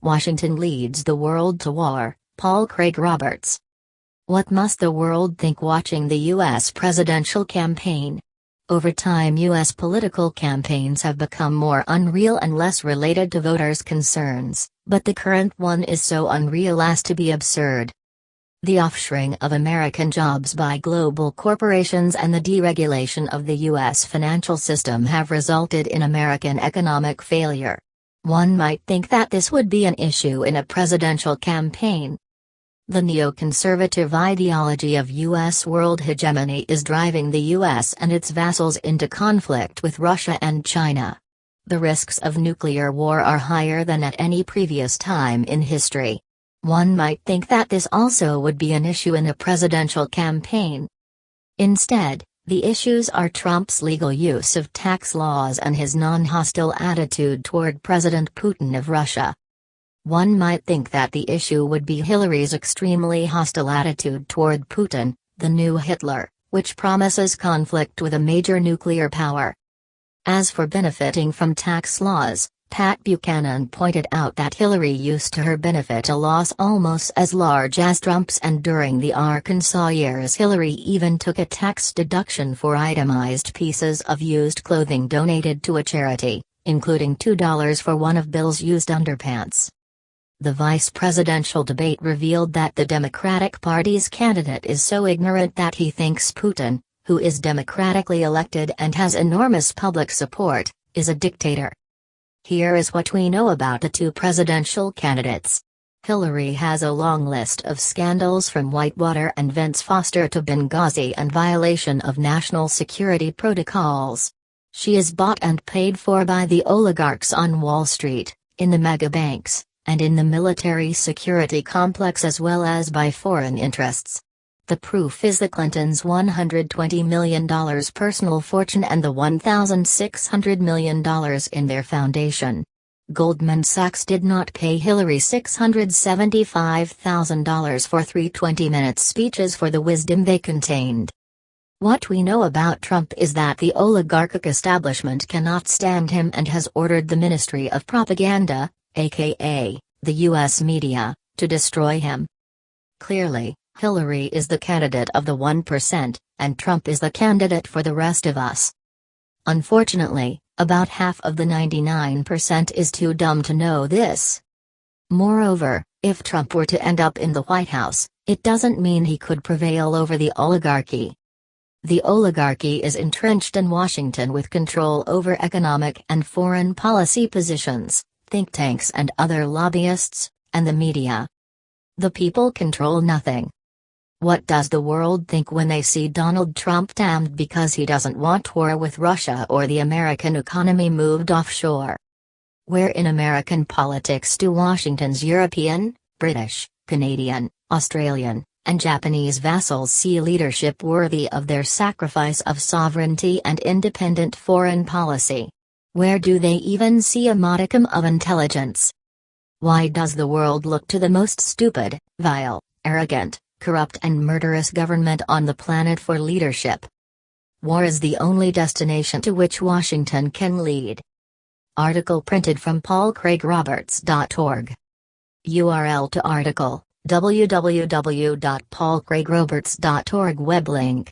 Washington leads the world to war, Paul Craig Roberts. What must the world think watching the U.S. presidential campaign? Over time, U.S. political campaigns have become more unreal and less related to voters' concerns, but the current one is so unreal as to be absurd. The offshoring of American jobs by global corporations and the deregulation of the U.S. financial system have resulted in American economic failure. One might think that this would be an issue in a presidential campaign. The neoconservative ideology of U.S. world hegemony is driving the U.S. and its vassals into conflict with Russia and China. The risks of nuclear war are higher than at any previous time in history. One might think that this also would be an issue in a presidential campaign. Instead, the issues are Trump's legal use of tax laws and his non-hostile attitude toward President Putin of Russia. One might think that the issue would be Hillary's extremely hostile attitude toward Putin, the new Hitler, which promises conflict with a major nuclear power. As for benefiting from tax laws, Pat Buchanan pointed out that Hillary used to her benefit a loss almost as large as Trump's, and during the Arkansas years Hillary even took a tax deduction for itemized pieces of used clothing donated to a charity, including $2 for one of Bill's used underpants. The vice presidential debate revealed that the Democratic Party's candidate is so ignorant that he thinks Putin, who is democratically elected and has enormous public support, is a dictator. Here is what we know about the two presidential candidates. Hillary has a long list of scandals from Whitewater and Vince Foster to Benghazi and violation of national security protocols. She is bought and paid for by the oligarchs on Wall Street, in the mega banks, and in the military security complex, as well as by foreign interests. The proof is the Clintons' $120 million personal fortune and the $1,600 million in their foundation. Goldman Sachs did not pay Hillary $675,000 for 3 20-minute speeches for the wisdom they contained. What we know about Trump is that the oligarchic establishment cannot stand him and has ordered the Ministry of Propaganda, aka the U.S. media, to destroy him. Clearly, Hillary is the candidate of the 1%, and Trump is the candidate for the rest of us. Unfortunately, about half of the 99% is too dumb to know this. Moreover, if Trump were to end up in the White House, it doesn't mean he could prevail over the oligarchy. The oligarchy is entrenched in Washington with control over economic and foreign policy positions, think tanks and other lobbyists, and the media. The people control nothing. What does the world think when they see Donald Trump damned because he doesn't want war with Russia or the American economy moved offshore? Where in American politics do Washington's European, British, Canadian, Australian, and Japanese vassals see leadership worthy of their sacrifice of sovereignty and independent foreign policy? Where do they even see a modicum of intelligence? Why does the world look to the most stupid, vile, arrogant, corrupt and murderous government on the planet for leadership? War is the only destination to which Washington can lead. Article printed from paulcraigroberts.org. URL to article, www.paulcraigroberts.org web link.